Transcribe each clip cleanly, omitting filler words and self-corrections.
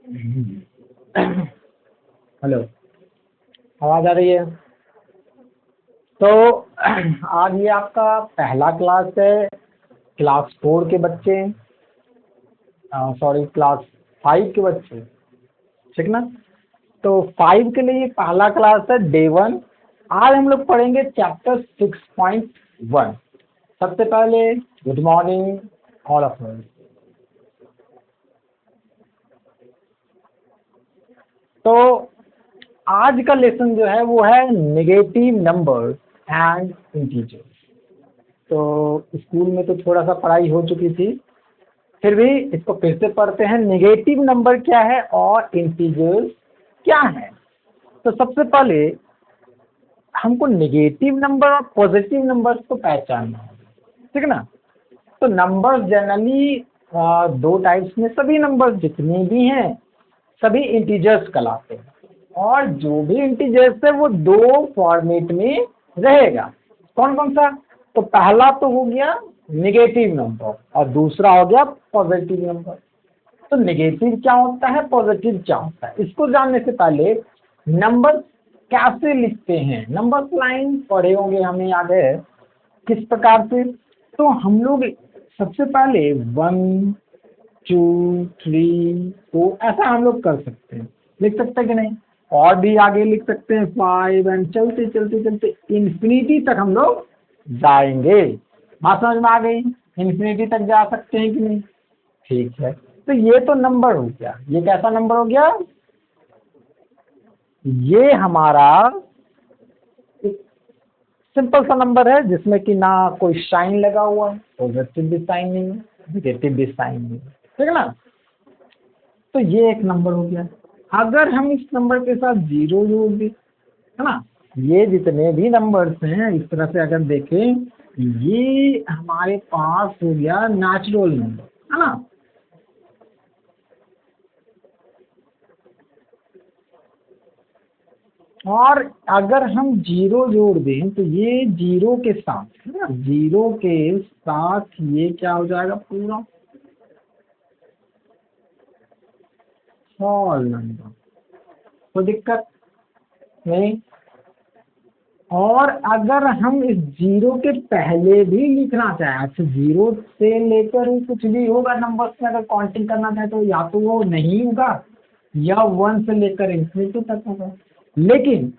Hello, आवाज आ रही है? तो आज ये आपका पहला क्लास है, क्लास 4 के बच्चे, सॉरी क्लास 5 के बच्चे, ठीक ना? तो 5 के लिए ये पहला क्लास है, डे 1। आज हम लोग पढ़ेंगे चैप्टर 6.1। सबसे पहले good morning all of you. तो आज का लेसन जो है वो है नेगेटिव नंबर एंड इंटीजर्स। तो स्कूल में तो थोड़ा सा पढ़ाई हो चुकी थी, फिर भी इसको फिर से पढ़ते हैं। नेगेटिव नंबर क्या है और इंटीजर्स क्या है। तो सबसे पहले हमको नेगेटिव नंबर और पॉजिटिव नंबर्स को पहचानना है, ठीक है ना? तो नंबर्स जनरली दो टाइप्स में, सभी नंबर्स जितने भी हैं सभी इंटीजर्स कहलाते हैं, और जो भी इंटीजर्स है वो दो फॉर्मेट में रहेगा। कौन कौन सा? तो पहला तो हो गया नेगेटिव नंबर और दूसरा हो गया पॉजिटिव नंबर। तो नेगेटिव क्या होता है, पॉजिटिव क्या होता है, इसको जानने से पहले नंबर कैसे लिखते हैं, नंबर लाइन पढ़े होंगे, हमें याद है किस प्रकार से। तो हम लोग सबसे पहले 1 2 3 4 ऐसा हम लोग कर सकते हैं, लिख सकते हैं कि नहीं? और भी आगे लिख सकते हैं 5 एंड चलते चलते चलते इन्फिनिटी तक हम लोग जाएंगे। बात समझ में आ गई? इन्फिनिटी तक जा सकते हैं कि नहीं? ठीक है, तो ये तो नंबर हो गया। ये कैसा नंबर हो गया? ये हमारा सिंपल सा नंबर है जिसमें कि ना कोई साइन लगा हुआ है, पॉजिटिव भी साइन नहीं है, नेगेटिव भी साइन नहीं है, ठीक है ना? तो ये एक नंबर हो गया। अगर हम इस नंबर के साथ 0 जोड़ दें, है ना, ये जितने भी नंबर्स हैं इस तरह से अगर देखें, ये हमारे पास हो गया नेचुरल नंबर, है ना? और अगर हम 0 जोड़ दें तो ये 0 के साथ, है ना, 0 के साथ ये क्या हो जाएगा? पूरा होल नंबर, कोई दिक्कत नहीं। और अगर हम इस 0 के पहले भी लिखना चाहें, अच्छा 0 से लेकर ही कुछ भी होगा नंबर्स में, अगर काउंटिंग करना चाहे तो या तो वो नहीं होगा या 1 से लेकर इन्फिनिटी तक होगा, लेकिन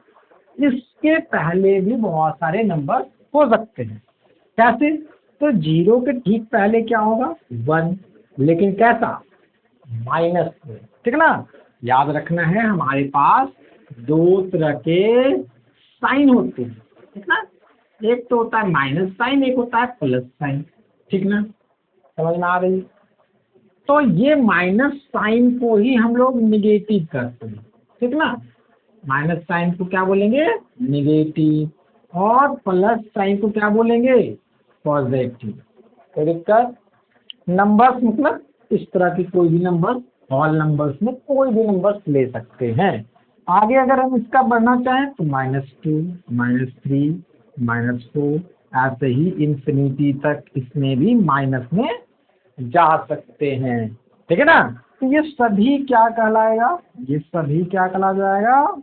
इसके पहले भी बहुत सारे नंबर हो सकते हैं। कैसे? तो 0 के ठीक पहले क्या होगा? 1, लेकिन कैसा? माइनस में, ठीक है ना? याद रखना है हमारे पास दो तरह के साइन होते हैं, ठीक ना? एक तो होता है माइनस साइन, एक होता है प्लस साइन, ठीक ना? समझ में आ रही? तो ये माइनस साइन को ही हम लोग निगेटिव करते हैं, ठीक ना? माइनस साइन को क्या बोलेंगे? निगेटिव। और प्लस साइन को क्या बोलेंगे? पॉजिटिव। कोई दिक्कत? नंबर्स मतलब इस तरह की कोई भी नंबर, ऑल नंबर्स में कोई भी नंबर्स ले सकते हैं। आगे अगर हम इसका बढ़ना चाहें तो -2 -3 -4 ऐसे ही इन्फिनिटी तक इसमें भी माइनस में जा सकते हैं, ठीक है ना? तो ये सभी क्या कहलाएगा? ये सभी क्या कहला जाएगा?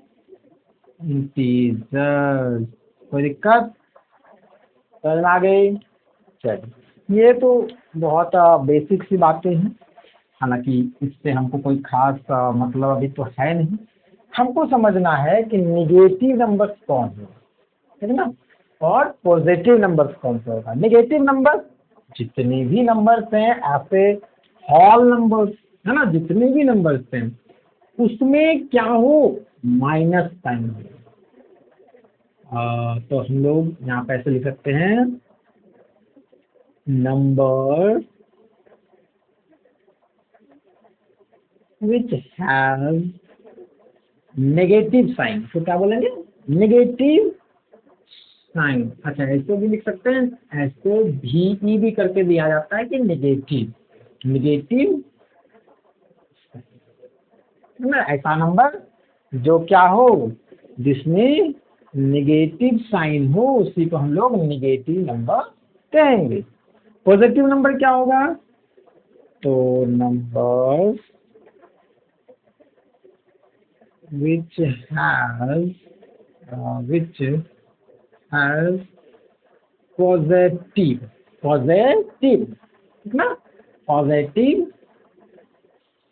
इंटीजर्स। कोई दिक्कत? समझ में आ गई? चलिए, ये तो बहुत बेसिक सी बातें हैं, हालांकि इससे हमको कोई खास मतलब अभी तो है नहीं। हमको समझना है कि निगेटिव नंबर्स कौन है, ठीक है ना, और पॉजिटिव नंबर्स कौन सा होगा। निगेटिव नंबर जितने भी नंबर्स हैं, ऐसे होल नंबर्स, है ना, जितने भी नंबर्स हैं उसमें क्या हो? माइनस साइन हो। तो हम लोग यहाँ पे ऐसे लिख सकते हैं, number which has negative sign, तो क्या बोलेंगे? Negative sign. अच्छा, ऐसे भी लिख सकते हैं, ऐसे भी भी करके दिया जाता है कि नेगेटिव, नेगेटिव ना, ऐसा नंबर जो क्या हो, जिसमें नेगेटिव साइन हो उसी को हम लोग नेगेटिव नंबर कहेंगे। पॉजिटिव नंबर क्या होगा? तो नंबर which has पॉजिटिव, ठीक ना, पॉजिटिव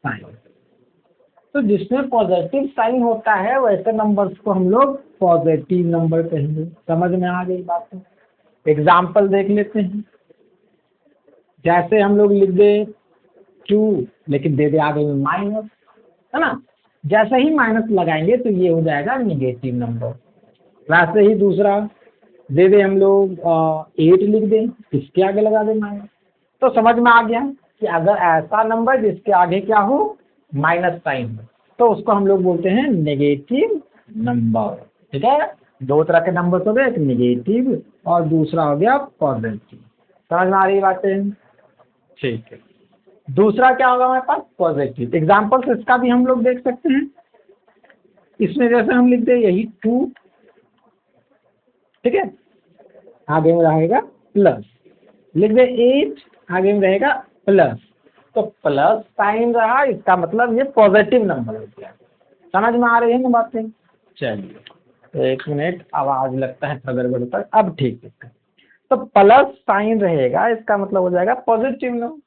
साइन। तो जिसमें पॉजिटिव साइन होता है वैसे नंबर्स को हम लोग पॉजिटिव नंबर कहेंगे। समझ में आ गई बात? एग्जाम्पल देख लेते हैं। जैसे हम लोग लिख दे 2 लेकिन दे दे आगे में माइनस, है ना, जैसे ही माइनस लगाएंगे तो ये हो जाएगा निगेटिव नंबर। वैसे ही दूसरा दे दे हम लोग 8 लिख दें, इसके आगे लगा दे माइनस। तो समझ में आ गया कि अगर ऐसा नंबर जिसके आगे क्या हो, माइनस साइन हो, तो उसको हम लोग बोलते हैं नेगेटिव नंबर। ठीक है, दो तरह के नंबर हो गए, एक नेगेटिव और दूसरा हो गया पॉजिटिव। समझ में आ रही बातें? ठीक है, दूसरा क्या होगा हमारे पास? पॉजिटिव। एग्जाम्पल्स इसका भी हम लोग देख सकते हैं। इसमें जैसे हम लिख दे यही 2, ठीक है, आगे में रहेगा प्लस, लिख दे 8, आगे में रहेगा प्लस, तो प्लस साइन रहा, इसका मतलब ये पॉजिटिव नंबर हो गया। समझ में आ रही है ना बातें? चलिए एक मिनट, आवाज लगता है थोड़ा गड़बड़ पर, अब ठीक है। तो प्लस साइन रहेगा, इसका मतलब हो जाएगा पॉजिटिव नंबर।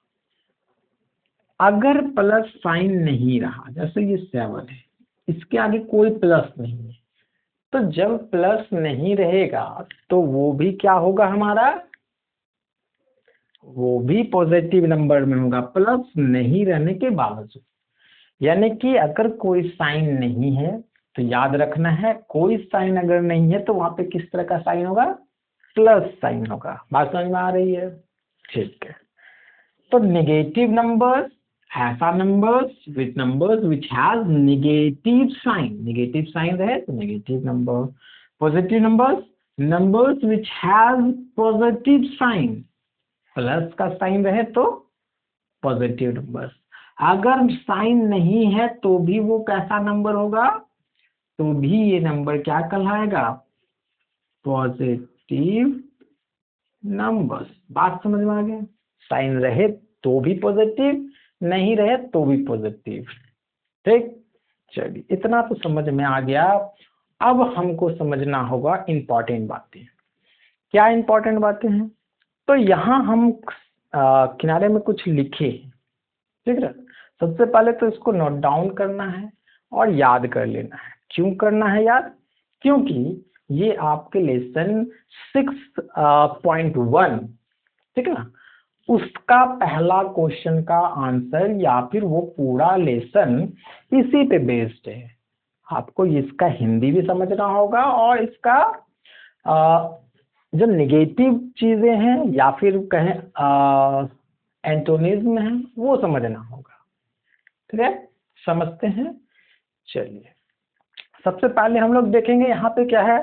अगर प्लस साइन नहीं रहा, जैसे ये 7 है, इसके आगे कोई प्लस नहीं है, तो जब प्लस नहीं रहेगा तो वो भी क्या होगा हमारा? वो भी पॉजिटिव नंबर में होगा, प्लस नहीं रहने के बावजूद। यानी कि अगर कोई साइन नहीं है तो याद रखना है, कोई साइन अगर नहीं है तो वहां पे किस तरह का साइन होगा? प्लस साइन होगा। बात समझ में आ रही है? ठीक है, तो नेगेटिव नंबर्स, ऐसा numbers which has negative sign रहे तो negative number. Positive numbers which has positive sign, plus का साइन रहे तो पॉजिटिव नंबर्स। अगर साइन नहीं है तो भी वो कैसा नंबर होगा? तो भी ये नंबर क्या कहलाएगा? Positive numbers. बात समझ में आ गया? साइन रहे तो भी पॉजिटिव, नहीं रहे तो भी पॉजिटिव। ठीक, चलिए इतना तो समझ में आ गया। अब हमको समझना होगा इंपॉर्टेंट बातें। क्या इंपॉर्टेंट बातें हैं? तो यहाँ हम किनारे में कुछ लिखे, ठीक है। सबसे पहले तो इसको नोट डाउन करना है और याद कर लेना है। क्यों करना है याद? क्योंकि ये आपके लेसन 6.1, ठीक है ना, उसका पहला क्वेश्चन का आंसर या फिर वो पूरा लेसन इसी पे बेस्ड है। आपको इसका हिंदी भी समझना होगा और इसका जो नेगेटिव चीजें हैं या फिर कहें एंटोनिज्म है वो समझना होगा। ठीक है, समझते हैं। चलिए सबसे पहले हम लोग देखेंगे यहाँ पे क्या है?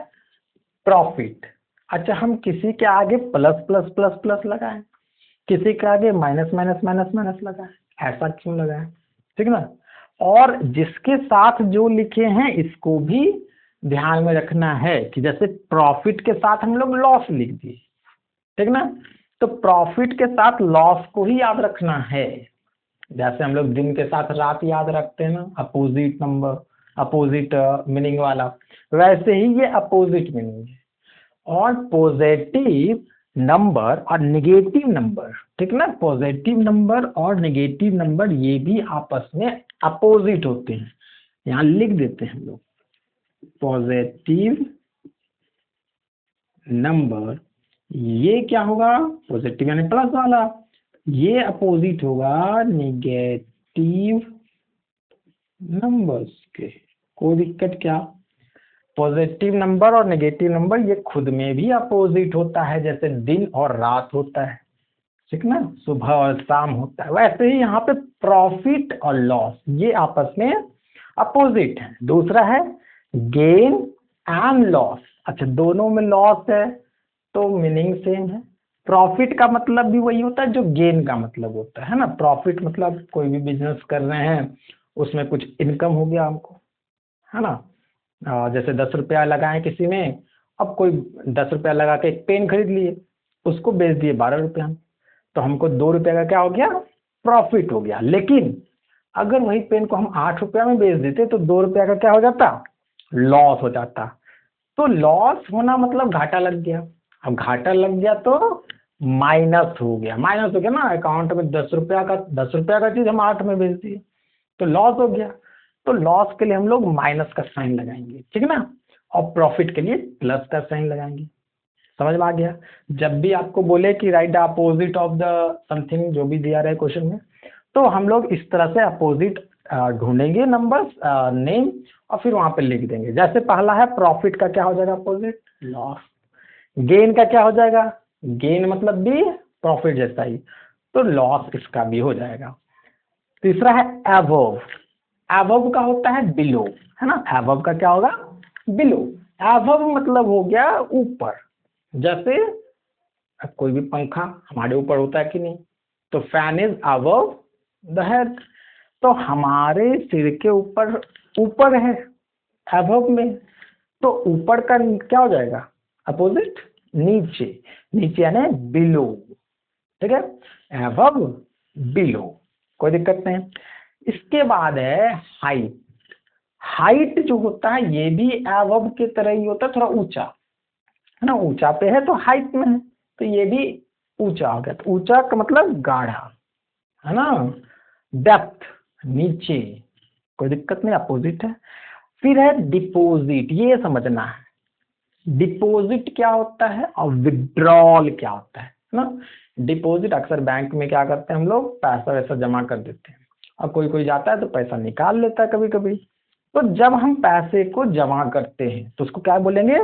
प्रॉफिट। अच्छा, हम किसी के आगे प्लस प्लस प्लस प्लस लगाएं, किसी के आगे माइनस माइनस माइनस माइनस लगाएं, ऐसा क्यों लगाएं? ठीक ना। और जिसके साथ जो लिखे हैं इसको भी ध्यान में रखना है कि जैसे प्रॉफिट के साथ हम लोग लॉस लिख दिए, ठीक ना, तो प्रॉफिट के साथ लॉस को ही याद रखना है। जैसे हम लोग दिन के साथ रात याद रखते हैं ना, अपोजिट नंबर, अपोजिट मीनिंग वाला, वैसे ही ये अपोजिट मीनिंग है। और पॉजिटिव नंबर और नेगेटिव नंबर, ठीक ना, पॉजिटिव नंबर और नेगेटिव नंबर ये भी आपस में अपोजिट होते हैं। यहाँ लिख देते हैं हम लोग, पॉजिटिव नंबर ये क्या होगा? पॉजिटिव यानी प्लस वाला, ये अपोजिट होगा नेगेटिव नंबर्स के। कोई दिक्कत क्या? पॉजिटिव नंबर और नेगेटिव नंबर ये खुद में भी अपोजिट होता है, जैसे दिन और रात होता है, ठीक ना, सुबह और शाम होता है। वैसे ही यहाँ पे प्रॉफिट और लॉस ये आपस में अपोजिट है। दूसरा है गेन एंड लॉस। अच्छा, दोनों में लॉस है तो मीनिंग सेम है। प्रॉफिट का मतलब भी वही होता है जो गेन का मतलब होता है ना। प्रॉफिट मतलब कोई भी बिजनेस कर रहे हैं, उसमें कुछ इनकम हो गया हमको, है ना। जैसे 10 रुपया लगाए किसी में, अब कोई 10 रुपया लगा के एक पेन खरीद लिए, उसको बेच दिए 12 रुपया, तो हमको 2 रुपये का क्या हो गया? प्रॉफिट हो गया। लेकिन अगर वही पेन को हम 8 रुपया में बेच देते तो 2 रुपया का क्या हो जाता, लॉस हो जाता। तो लॉस होना मतलब घाटा लग गया। अब घाटा लग गया तो माइनस हो गया, माइनस हो गया ना, अकाउंट में 10 रुपया का चीज हम 8 में बेच दिए तो लॉस हो गया। तो लॉस के लिए हम लोग माइनस का साइन लगाएंगे, ठीक है ना, और प्रॉफिट के लिए प्लस का साइन लगाएंगे। समझ में आ गया। जब भी आपको बोले कि right the opposite of the something, जो भी दिया रहे क्वेश्चन में, तो हम लोग इस तरह से अपोजिट ढूंढेंगे नंबर्स, नेम, और फिर वहां पे लिख देंगे। जैसे पहला है प्रॉफिट का क्या हो जाएगा अपोजिट, लॉस। गेन का क्या हो जाएगा, गेन मतलब भी प्रॉफिट जैसा ही, तो लॉस इसका भी हो जाएगा। तीसरा है एबव। एबव का होता है बिलो, है ना, एबव का क्या होगा, बिलो। एबव मतलब हो गया ऊपर, जैसे कोई भी पंखा हमारे ऊपर होता है कि नहीं, तो fan is above the head, तो हमारे सिर के ऊपर, ऊपर है अबव में, तो ऊपर का क्या हो जाएगा अपोजिट, नीचे, नीचे यानी बिलो, ठीक है, अबव बिलो, कोई दिक्कत नहीं। इसके बाद है हाइट। हाइट जो होता है ये भी अबव के तरह ही होता है, थोड़ा ऊंचा, है ना, ऊंचा पे है तो हाइट में है, तो ये भी ऊंचा हो गया। तो ऊंचा का मतलब गाढ़ा, है ना, डेप्थ नीचे, कोई दिक्कत नहीं, अपोजिट है। फिर है डिपॉजिट, ये समझना है डिपॉजिट क्या होता है और विड्रॉल क्या होता है ना। डिपॉजिट अक्सर बैंक में क्या करते हैं हम लोग, पैसा वैसा जमा कर देते हैं, और कोई कोई जाता है तो पैसा निकाल लेता है कभी कभी। तो जब हम पैसे को जमा करते हैं तो उसको क्या बोलेंगे,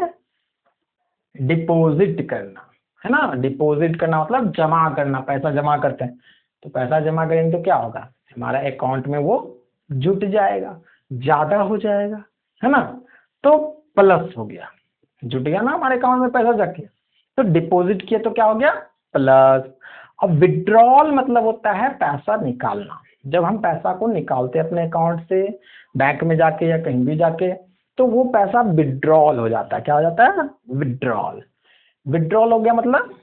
डिपॉजिट करना, है ना। डिपॉजिट करना मतलब जमा करना, पैसा जमा करते हैं, तो पैसा जमा करेंगे तो क्या होगा, हमारा अकाउंट में वो जुट जाएगा, ज्यादा हो जाएगा, है ना, तो प्लस हो गया, जुट गया ना हमारे अकाउंट में पैसा जाके, तो डिपॉजिट किया तो क्या हो गया, प्लस। अब विड्रॉल मतलब होता है पैसा निकालना। जब हम पैसा को निकालते हैं अपने अकाउंट से बैंक में जाके या कहीं भी जाके, तो वो पैसा विड्रॉल हो जाता है, क्या हो जाता है, विड्रॉल। विड्रॉल हो गया मतलब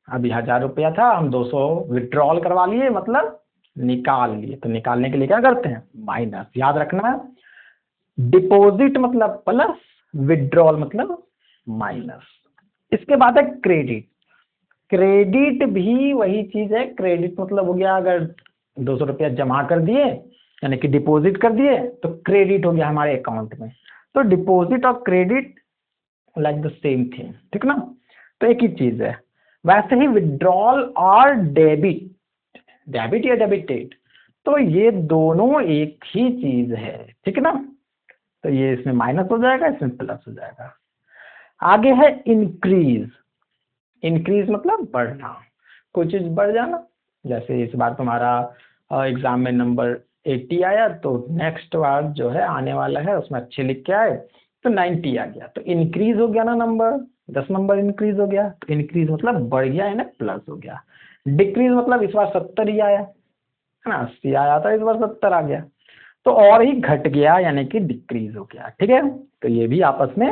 अभी 1000 रुपया था, हम 200 विड्रॉल करवा लिए, मतलब निकाल लिए। तो निकालने के लिए क्या करते हैं, माइनस, याद रखना है। डिपॉजिट मतलब प्लस, विड्रॉल मतलब माइनस। इसके बाद है क्रेडिट। क्रेडिट भी वही चीज है, क्रेडिट मतलब हो गया अगर 200 रुपया जमा कर दिए यानी कि डिपॉजिट कर दिए तो क्रेडिट हो गया हमारे अकाउंट में। तो डिपॉजिट और credit like the same thing, ठीक ना, तो एक ही चीज है। वैसे ही विड्रॉल और डेबिट, डेबिट या डेबिटेड, तो ये दोनों एक ही चीज है, ठीक है ना। तो ये इसमें माइनस हो जाएगा, इसमें प्लस हो जाएगा। आगे है इंक्रीज। इंक्रीज मतलब बढ़ना, कोई चीज बढ़ जाना। जैसे इस बार तुम्हारा एग्जाम में नंबर 80 आया, तो नेक्स्ट बार जो है आने वाला है उसमें अच्छे लिख के आए तो 90 आ गया, तो इंक्रीज हो गया ना नंबर, 10 नंबर इंक्रीज हो गया। तो इंक्रीज मतलब बढ़ गया यानी प्लस हो गया। डिक्रीज मतलब इस बार 70 ही आया, है ना, 80 आया था, इस बार 70 आ गया, तो और ही घट गया यानी कि डिक्रीज हो गया, ठीक है। तो ये भी आपस में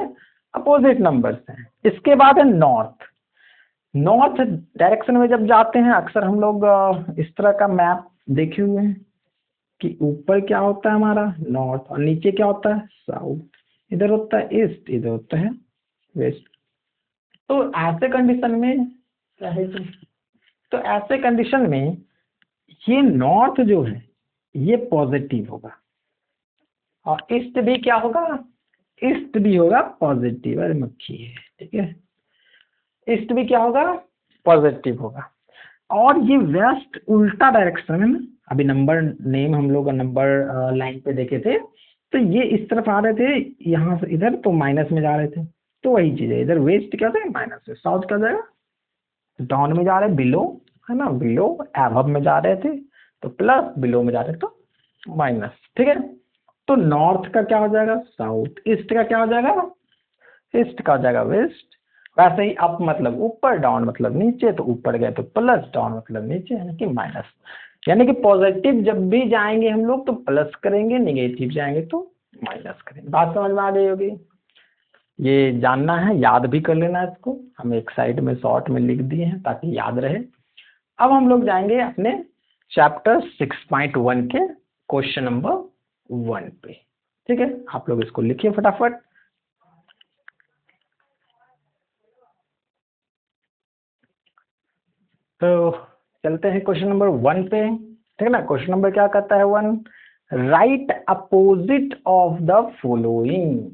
अपोजिट नंबर्स हैं। इसके बाद है नॉर्थ। नॉर्थ डायरेक्शन में जब जाते हैं अक्सर हम लोग इस तरह का मैप देखे हुए हैं कि ऊपर क्या होता है हमारा नॉर्थ और नीचे क्या होता है साउथ, इधर होता है ईस्ट, इधर होता है वेस्ट। तो ऐसे कंडीशन में क्या है जी? तो ऐसे कंडीशन में ये नॉर्थ जो है ये पॉजिटिव होगा और ईस्ट भी क्या होगा, ईस्ट भी होगा पॉजिटिव, अरे मक्खी है, ठीक है, ईस्ट भी क्या होगा, पॉजिटिव होगा। और ये वेस्ट उल्टा डायरेक्शन है ना, अभी नंबर नेम हम लोग नंबर लाइन पे देखे थे, तो ये इस तरफ आ रहे थे यहाँ से इधर, तो माइनस में जा रहे थे, तो वही चीज है, इधर वेस्ट क्या था माइनस में, साउथ क्या जाएगा डाउन में जा रहे, बिलो, है ना, बिलो एबव में जा रहे थे तो प्लस, बिलो में जा रहे तो माइनस, ठीक है। तो नॉर्थ का क्या हो जाएगा साउथ, ईस्ट का क्या हो जाएगा, ईस्ट का हो जाएगा वेस्ट। वैसे ही अप मतलब ऊपर, डाउन मतलब नीचे, तो ऊपर गए तो प्लस, डाउन मतलब नीचे यानी कि माइनस। यानी कि पॉजिटिव जब भी जाएंगे हम लोग तो प्लस करेंगे, निगेटिव जाएंगे तो माइनस करेंगे। बात समझ में आ गई होगी, ये जानना है, याद भी कर लेना है इसको, हम एक साइड में शॉर्ट में लिख दिए हैं ताकि याद रहे। अब हम लोग जाएंगे अपने चैप्टर 6.1 के क्वेश्चन नंबर 1 पे। ठीक है, आप लोग इसको लिखिए फटाफट। तो चलते हैं क्वेश्चन नंबर 1 पे। ठीक है ना, क्वेश्चन नंबर क्या कहता है 1, right opposite of the following.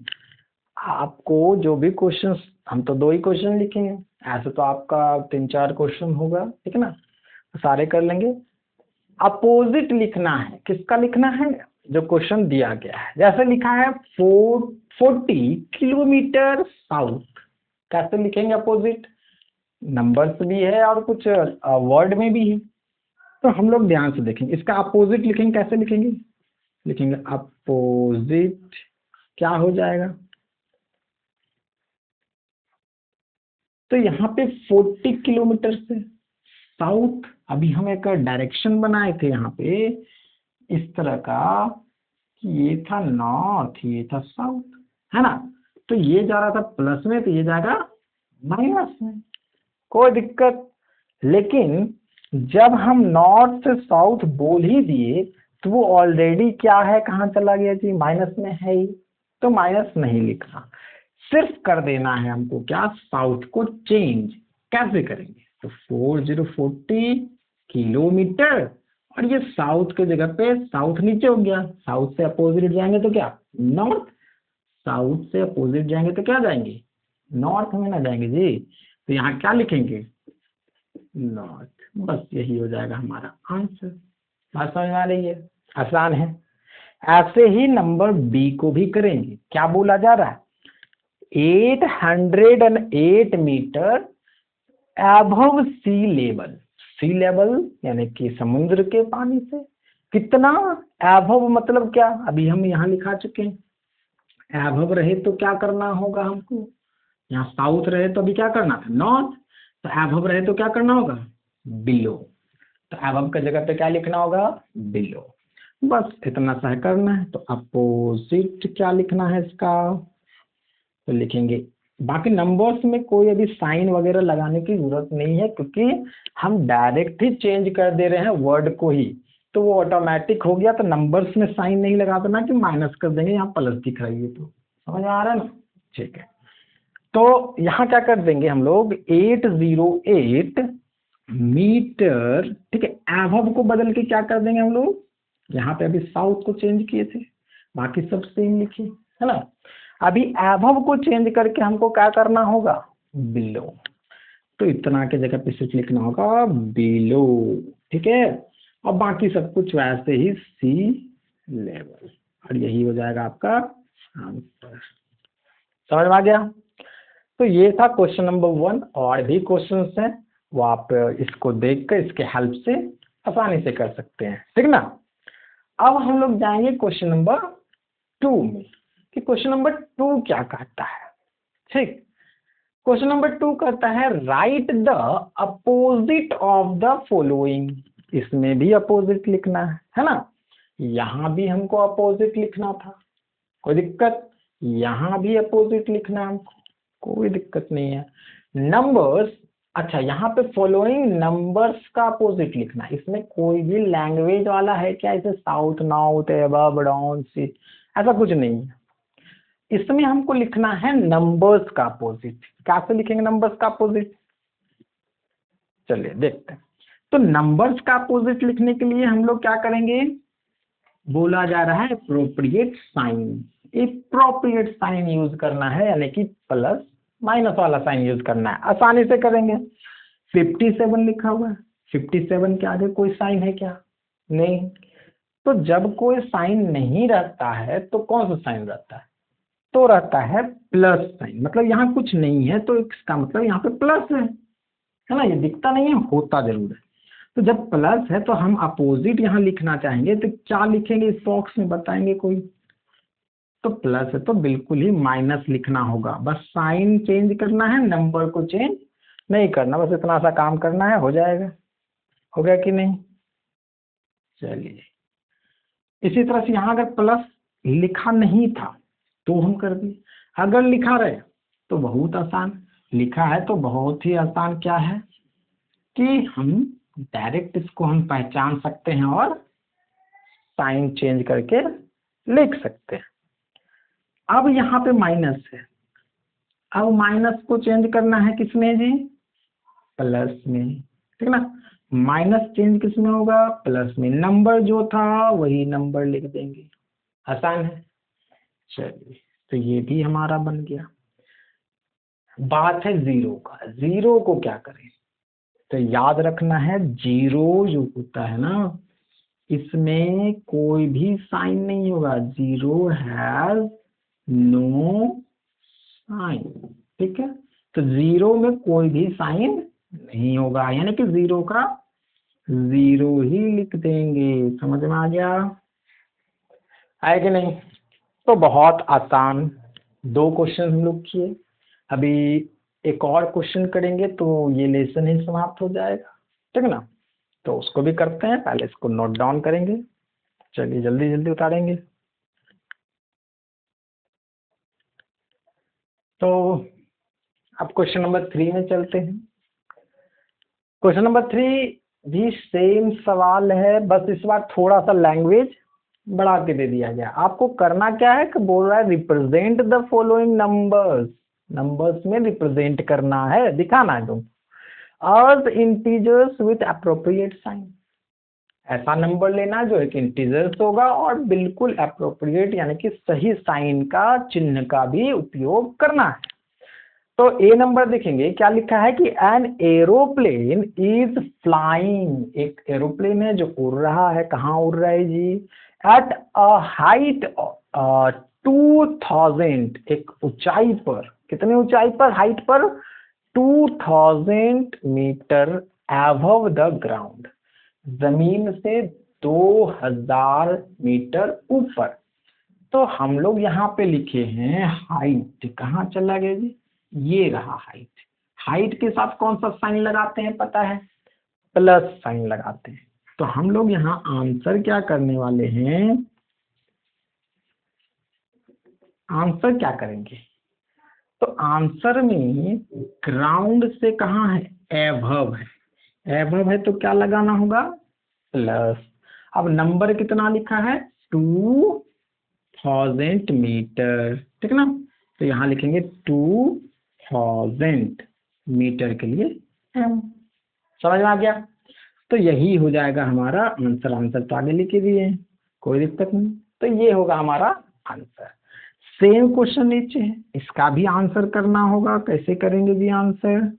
आपको जो भी क्वेश्चन, हम तो 2 ही क्वेश्चन लिखेंगे, ऐसे तो आपका 3-4 क्वेश्चन होगा। ठीक है ना, तो सारे कर लेंगे। अपोजिट लिखना है, किसका लिखना है, जो क्वेश्चन दिया गया है। जैसे लिखा है 40 किलोमीटर साउथ, कैसे लिखेंगे अपोजिट, नंबर्स भी है और कुछ वर्ड में भी है, तो हम लोग ध्यान से देखेंगे। इसका अपोजिट लिखेंगे, कैसे लिखेंगे, लिखेंगे अपोजिट, क्या हो जाएगा, तो यहाँ पे 40 किलोमीटर से साउथ, अभी हम एक डायरेक्शन बनाए थे यहाँ पे इस तरह का कि ये था नॉर्थ, ये था साउथ, है ना। तो ये जा रहा था प्लस में, तो ये जाएगा माइनस में, कोई दिक्कत। लेकिन जब हम नॉर्थ से साउथ बोल ही दिए तो वो ऑलरेडी क्या है, कहाँ चला गया जी, माइनस में है ही, तो माइनस नहीं लिखना, सिर्फ कर देना है हमको क्या, साउथ को चेंज। कैसे करेंगे, तो 40 किलोमीटर, और ये साउथ के जगह पे साउथ नीचे हो गया, साउथ से अपोजिट जाएंगे तो क्या, नॉर्थ, साउथ से अपोजिट जाएंगे तो क्या जाएंगे, नॉर्थ में ना जाएंगे जी, तो यहाँ क्या लिखेंगे, नॉर्थ। बस यही हो जाएगा हमारा आंसर। बात समझ में आ रही है, आसान है। ऐसे ही नंबर बी को भी करेंगे। क्या बोला जा रहा है, 808 मीटर एबव सी लेवल, सी लेवल यानी कि समुद्र के पानी से कितना, एबव मतलब क्या, अभी हम यहाँ लिखा चुके हैं। एबव रहे तो क्या करना होगा हमको, यहाँ साउथ रहे तो अभी क्या करना था, नॉर्थ, तो एबव रहे तो क्या करना होगा, बिलो, तो एबव की जगह पे क्या लिखना होगा, बिलो। बस इतना सा करना है। तो अपोजिट क्या लिखना है इसका, तो लिखेंगे, बाकी नंबर्स में कोई अभी साइन वगैरह लगाने की जरूरत नहीं है, क्योंकि हम डायरेक्ट ही चेंज कर दे रहे हैं वर्ड को ही, तो वो ऑटोमेटिक हो गया। तो नंबर्स में साइन नहीं लगा देना कि माइनस कर देंगे, यहाँ प्लस दिख रही है, तो समझ में आ रहा है ना। ठीक है, तो यहाँ क्या कर देंगे हम लोग, 808 मीटर। ठीक है, एबव को बदल के क्या कर देंगे हम लोग, यहाँ पे अभी साउथ को चेंज किए थे, बाकी सब सेम लिखे, है ना। अभी एबव को चेंज करके हमको क्या करना होगा, बिलो, तो इतना के जगह पे सिर्फ लिखना होगा बिलो। ठीक है, और बाकी सब कुछ वैसे ही सी लेवल, और यही हो जाएगा आपका आंसर। समझ में आ गया। तो ये था क्वेश्चन नंबर 1, और भी क्वेश्चंस हैं, वो आप इसको देखकर इसके हेल्प से आसानी से कर सकते हैं। ठीक ना, अब हम लोग जाएंगे क्वेश्चन नंबर 2 में, कि क्वेश्चन नंबर 2 क्या कहता है। ठीक, क्वेश्चन नंबर 2 कहता है right the opposite of the following. इसमें भी अपोजिट लिखना है ना, यहाँ भी हमको अपोजिट लिखना था, कोई दिक्कत, यहाँ भी अपोजिट लिखना है हमको, कोई दिक्कत नहीं है। नंबर्स, अच्छा यहाँ पे फॉलोइंग नंबर्स का अपोजिट लिखना है, इसमें कोई भी लैंग्वेज वाला है क्या, इसे साउथ नॉर्थ अबव डाउन सी, ऐसा कुछ नहीं है। इसमें हमको लिखना है नंबर्स का अपोजिट। कैसे लिखेंगे नंबर्स का अपोजिट, चलिए देखते हैं। तो नंबर्स का अपोजिट लिखने के लिए हम लोग क्या करेंगे, बोला जा रहा है appropriate sign, appropriate sign use करना है, यानी कि प्लस माइनस वाला साइन यूज करना है, आसानी से करेंगे। 57 लिखा हुआ है, 57 के आगे कोई साइन है क्या, नहीं, तो जब कोई साइन नहीं रहता है तो कौन सा साइन रहता है, तो रहता है प्लस साइन, मतलब यहाँ कुछ नहीं है तो इसका मतलब यहाँ पे प्लस है ना, ये दिखता नहीं है, होता जरूर है। तो जब प्लस है तो हम अपोजिट यहाँ लिखना चाहेंगे तो क्या लिखेंगे, इस बॉक्स में बताएंगे कोई, तो प्लस है तो बिल्कुल ही माइनस लिखना होगा। बस साइन चेंज करना है, नंबर को चेंज नहीं करना, बस इतना सा काम करना है, हो जाएगा। हो गया कि नहीं, चलिए। इसी तरह से यहाँ अगर प्लस लिखा नहीं था तो हम कर दिए, अगर लिखा रहे तो बहुत आसान, लिखा है तो बहुत ही आसान क्या है कि हम डायरेक्ट इसको हम पहचान सकते हैं और साइन चेंज करके लिख सकते हैं। अब यहाँ पे माइनस है, अब माइनस को चेंज करना है किसमें जी, प्लस में, ठीक ना। माइनस चेंज किसमें होगा, प्लस में। नंबर जो था वही नंबर लिख देंगे, आसान है। चलिए, तो ये भी हमारा बन गया। बात है जीरो का, जीरो को क्या करें, तो याद रखना है जीरो जो होता है ना, इसमें कोई भी साइन नहीं होगा, जीरो हैज नो साइन, ठीक है। तो जीरो में कोई भी साइन नहीं होगा, यानी कि जीरो का जीरो ही लिख देंगे। समझ में आ गया है कि नहीं। तो बहुत आसान दो क्वेश्चन हम लोग किए, अभी एक और क्वेश्चन करेंगे तो ये लेसन ही समाप्त हो जाएगा, ठीक है ना। तो उसको भी करते हैं, पहले इसको नोट डाउन करेंगे। चलिए जल्दी जल्दी उतारेंगे। तो अब क्वेश्चन नंबर 3 में चलते हैं। क्वेश्चन नंबर 3 भी सेम सवाल है, बस इस बार थोड़ा सा लैंग्वेज बढ़ा के दे दिया गया। आपको करना क्या है कि बोल रहा है represent the following numbers, numbers में रिप्रेजेंट करना है, दिखाना है तुम। और इंटीजर्स विथ अप्रोप्रिएट साइन, ऐसा नंबर लेना जो एक इंटीजर्स होगा और बिल्कुल अप्रोप्रिएट यानी कि सही साइन का, चिन्ह का भी उपयोग करना है। तो ए नंबर देखेंगे क्या लिखा है कि एन एरोप्लेन इज फ्लाइंग, एक एरोप्लेन है जो उड़ रहा है। कहाँ उड़ रहा है जी, एट अ हाइट 2000, एक ऊंचाई पर, कितनी ऊंचाई पर, हाइट पर 2000 मीटर एबव द ग्राउंड, जमीन से 2000 मीटर ऊपर। तो हम लोग यहाँ पे लिखे हैं हाइट, कहाँ चला गया जी, ये रहा हाइट। हाइट के साथ कौन सा साइन लगाते हैं पता है, प्लस साइन लगाते हैं। तो हम लोग यहाँ आंसर क्या करने वाले हैं, आंसर क्या करेंगे, तो आंसर में ग्राउंड से कहाँ है, एबव है, एबव है तो क्या लगाना होगा, प्लस। अब नंबर कितना लिखा है, 2000 मीटर, ठीक ना। तो यहाँ लिखेंगे 2000 मीटर के लिए m, समझ में आ गया। तो यही हो जाएगा हमारा आंसर। आंसर तो आगे लिखे दिए हैं, कोई दिक्कत नहीं। तो ये होगा हमारा आंसर। सेम क्वेश्चन नीचे है, इसका भी आंसर करना होगा। कैसे करेंगे जी आंसर,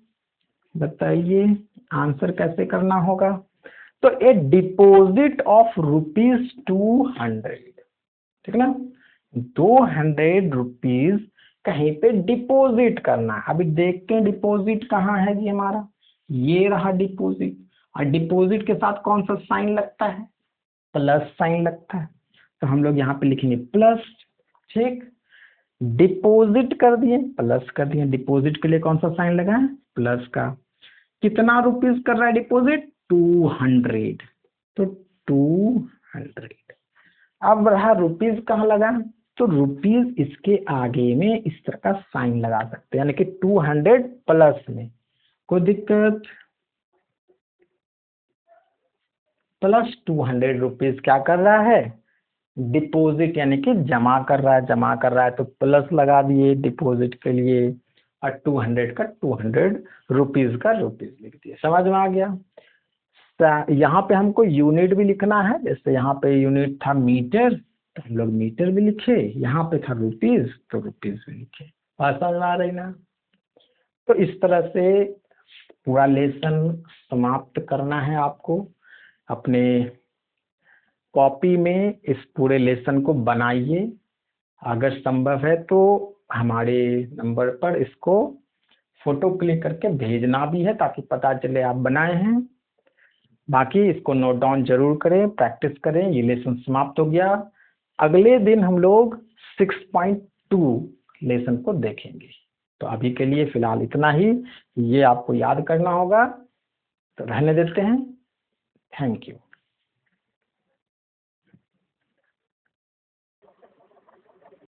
बताइए आंसर कैसे करना होगा। तो ए डिपॉजिट ऑफ ₹200, ठीक ना, 200 रुपीज कहीं पे डिपॉजिट करना है। अभी देखते हैं डिपॉजिट कहाँ है जी हमारा, ये रहा डिपॉजिट। और डिपॉजिट के साथ कौन सा साइन लगता है, प्लस साइन लगता है। तो हम लोग यहाँ पे लिखेंगे प्लस, ठीक। डिपॉजिट कर दिए, प्लस कर दिए, डिपॉजिट के लिए कौन सा साइन लगा है, प्लस का। कितना रुपीज कर रहा है डिपॉजिट, 200, तो 200। अब रहा रुपीज कहाँ लगा, तो रुपीज इसके आगे में इस तरह का साइन लगा सकते हैं, यानी कि 200 प्लस में, कोई दिक्कत। प्लस 200 रुपीज क्या कर रहा है, डिपॉजिट यानी कि जमा कर रहा है, जमा कर रहा है तो प्लस लगा दिए डिपॉजिट के लिए, और 200 का 200 रुपीज का रुपीज लिख दिए। समझ में आ गया। यहाँ पे हमको यूनिट भी लिखना है, जैसे यहाँ पे यूनिट था मीटर तो हम लोग मीटर भी लिखे, यहाँ पे था रुपीज तो रुपीज भी लिखे। बात समझ में आ रही ना। तो इस तरह से पूरा लेसन समाप्त करना है आपको। अपने कॉपी में इस पूरे लेसन को बनाइए, अगर संभव है तो हमारे नंबर पर इसको फोटो क्लिक करके भेजना भी है, ताकि पता चले आप बनाए हैं। बाकी इसको नोट डाउन जरूर करें, प्रैक्टिस करें। ये लेसन समाप्त हो गया। अगले दिन हम लोग 6.2 लेसन को देखेंगे। तो अभी के लिए फिलहाल इतना ही, ये आपको याद करना होगा। तो रहने देते हैं। Thank you.